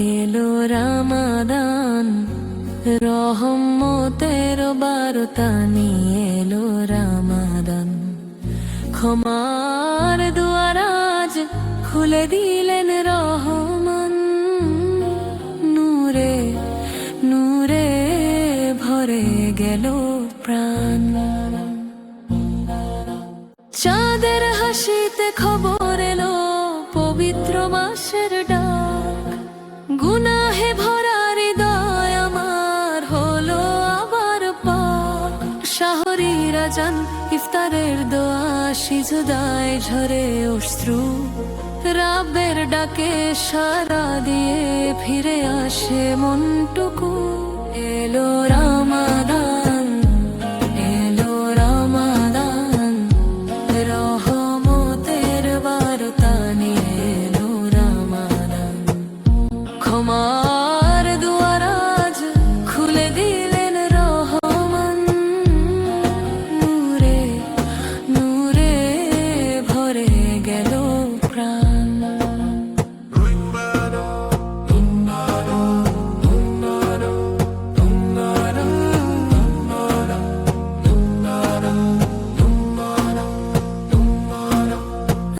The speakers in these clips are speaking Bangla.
এলো রামাদান, রহমতের বার্তা নিয়ে এলো রামাদান। ক্ষমার দুয়ার আজ খুলে দিলেন রহমান, নূরে নূরে ভরে গেল প্রাণ। চাঁদের হাসিতে খবর এলো পবিত্র মাসের ডাক, গুনাহে ভরা হৃদয় আমার হলো আবার পাক। শাহরিরা জান ইফতারের দোয়া, সিজদায় ঝরে অশ্রু, রাবের ডাকে সারা দিয়ে ফিরে আসে মনটুকু। এলো রামাদান, এলো রামাদান, রহমতের বার্তা নিয়ে এলো রামাদান। ক্ষমার দুয়ার আজ খুলে দিলেন রহমান, নূরে নূরে ভরে গেল প্রাণ।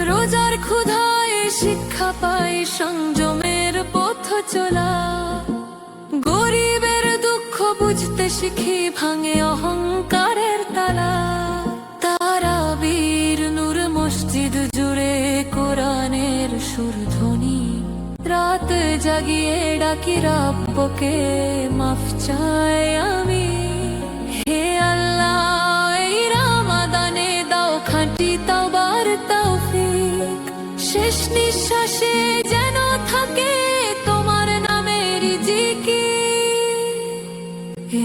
রোজার ক্ষুধায় শিক্ষা পাই সংযমের পথ চলা, গরিবের দুঃখ বুঝতে শিখি ভাঙে অহংকারের তালা। তারাবীর নূর মসজিদ জুড়ে কোরআনের সুরধ্বনি, রাত জাগিয়ে ডাকি রাব্বকে মাফ চাই আমি। হে আল্লাহ, এই রামাদানে দাও খাঁটি তাওবার তৌফিক, শেষ নিঃশ্বাসে যেন থাকে তোমার নামের জিকির।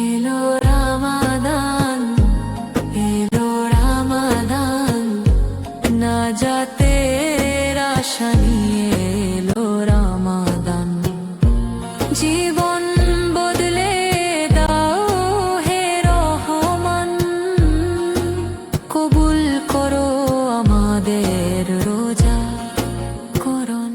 এলো রামাদান, এলো রামাদান, নাজাতের আশা নিয়ে এলো রামাদান। জীবন বদলে দাও হে রহমান, কবুল করো আমাদের রোজা করণ।